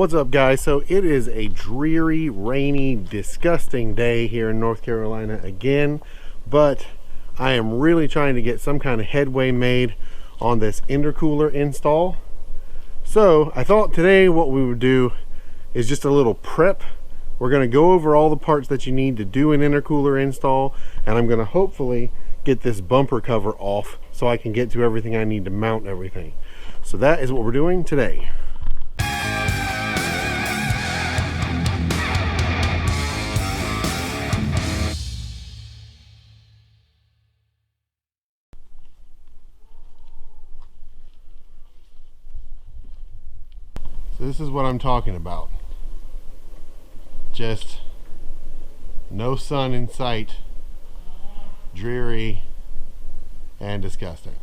What's up, guys? So it is a dreary, rainy, disgusting day here in North Carolina again, but I am really trying to get some kind of headway made on this intercooler install. So I thought today what we would do is just a little prep. We're going to go over all the parts that you need to do an intercooler install, and I'm going to hopefully get this bumper cover off so I can get to everything I need to mount everything. So that is what we're doing today. So this is what I'm talking about. Just no sun in sight, dreary, and disgusting.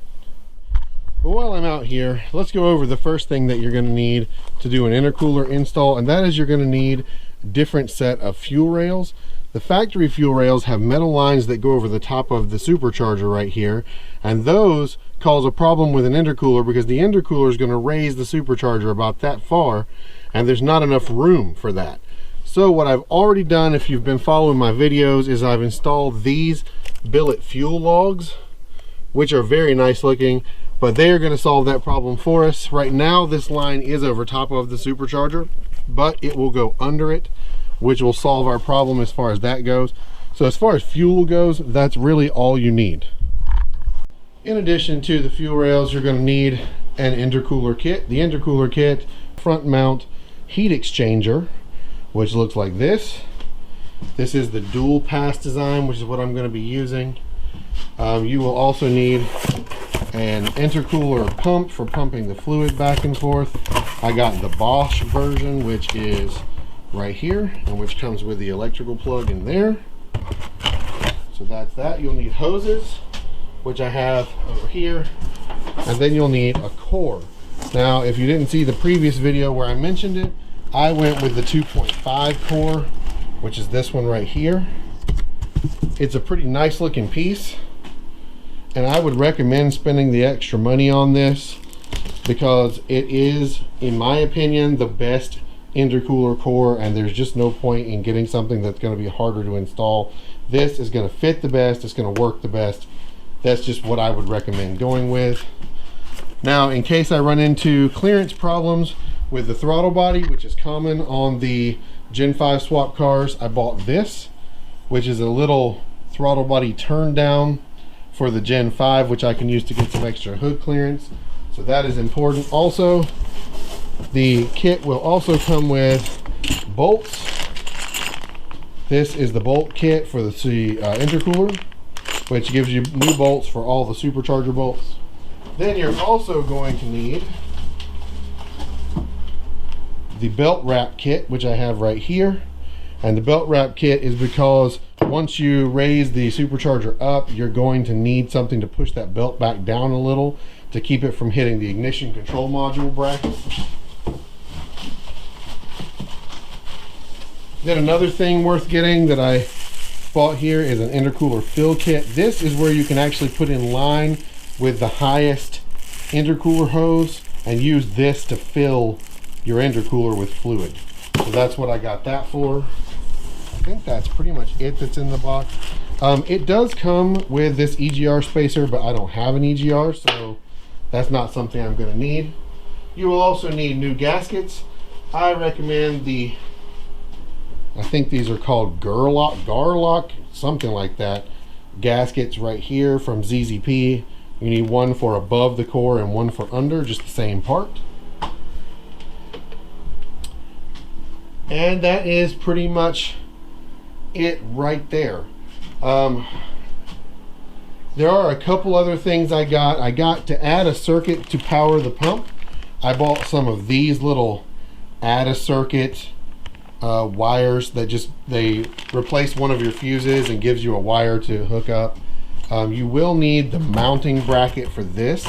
But while I'm out here, let's go over the first thing that you're going to need to do an intercooler install, and that is you're going to need a different set of fuel rails. The factory fuel rails have metal lines that go over the top of the supercharger right here, and those cause a problem with an intercooler because the intercooler is going to raise the supercharger about that far, and there's not enough room for that. So what I've already done, if you've been following my videos, is I've installed these billet fuel logs, which are very nice looking, but they are going to solve that problem for us. Right now this line is over top of the supercharger, but it will go under it, which will solve our problem as far as that goes. So as far as fuel goes, that's really all you need. In addition to the fuel rails, you're going to need an intercooler kit. The intercooler kit front mount heat exchanger, which looks like this. This is the dual pass design, which is what I'm going to be using. You will also need an intercooler pump for pumping the fluid back and forth. I got the Bosch version, which is right here, and which comes with the electrical plug in there. So that's that. You'll need hoses, which I have over here, and then you'll need a core. Now, if you didn't see the previous video where I mentioned it, I went with the 2.5 core, which is this one right here. It's a pretty nice looking piece, and I would recommend spending the extra money on this because it is, in my opinion, the best intercooler core, and there's just no point in getting something that's going to be harder to install. This is going to fit the best, it's going to work the best. That's just what I would recommend going with. Now, in case I run into clearance problems with the throttle body, which is common on the Gen 5 swap cars, I bought this, which is a little throttle body turn down for the Gen 5, which I can use to get some extra hood clearance. So that is important. Also, the kit will also come with bolts. This is the bolt kit for the intercooler, which gives you new bolts for all the supercharger bolts. Then you're also going to need the belt wrap kit, which I have right here. And the belt wrap kit is because once you raise the supercharger up, you're going to need something to push that belt back down a little to keep it from hitting the ignition control module bracket. Then another thing worth getting that I bought here is an intercooler fill kit. This is where you can actually put in line with the highest intercooler hose and use this to fill your intercooler with fluid. So that's what I got that for. I think that's pretty much it that's in the box. It does come with this EGR spacer, but I don't have an EGR, so that's not something I'm going to need. You will also need new gaskets. I recommend the, I think these are called Garlock, something like that, gaskets right here from ZZP. You need one for above the core and one for under, just the same part. And that is pretty much it right there. There are a couple other things I got. I got to add a circuit to power the pump. I bought some of these little add a circuit wires that they replace one of your fuses and gives you a wire to hook up. You will need the mounting bracket for this,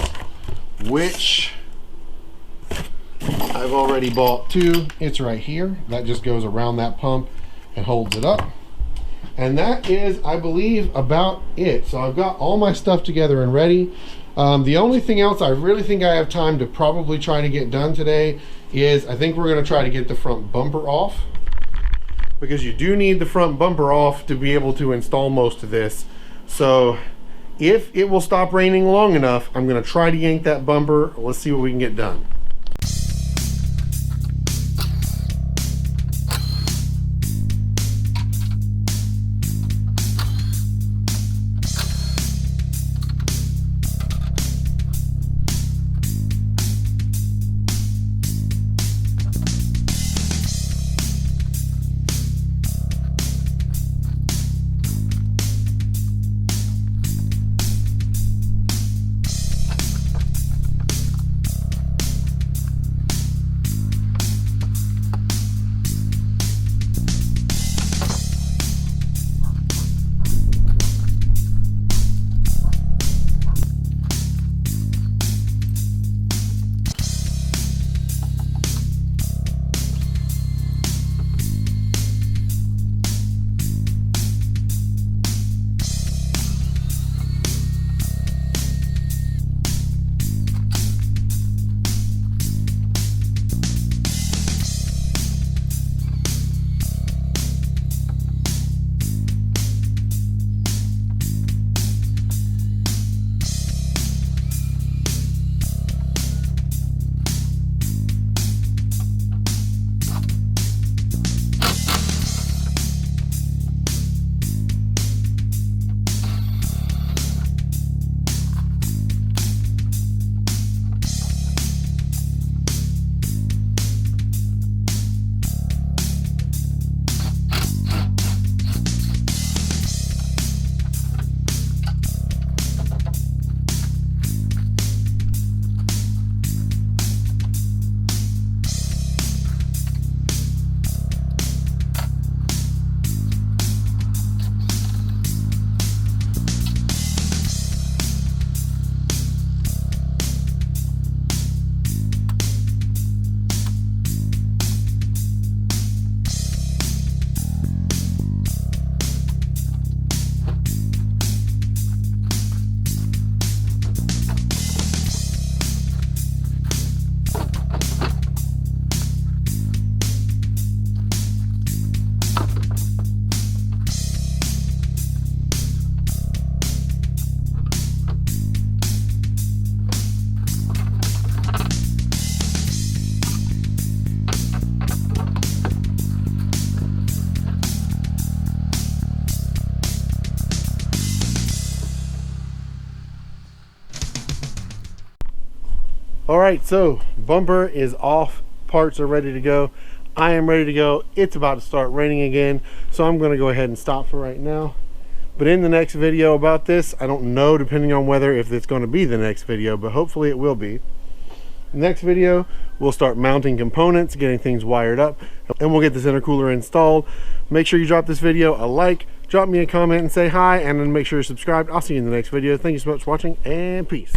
which I've already bought two. It's right here. That just goes around that pump and holds it up. And that is, I believe, about it. So I've got all my stuff together and ready. The only thing else I really think I have time to probably try to get done today is I think we're going to try to get the front bumper off, because you do need the front bumper off to be able to install most of this. So if it will stop raining long enough, I'm going to try to yank that bumper. Let's see what we can get done. All right, so bumper is off, parts are ready to go. I am ready to go. It's about to start raining again, so I'm going to go ahead and stop for right now. But in the next video about this, I don't know, depending on whether if it's going to be the next video, but hopefully it will be. Next video, we'll start mounting components, getting things wired up, and we'll get this intercooler installed. Make sure you drop this video a like, drop me a comment and say hi, and then make sure you're subscribed. I'll see you in the next video. Thank you so much for watching, and peace.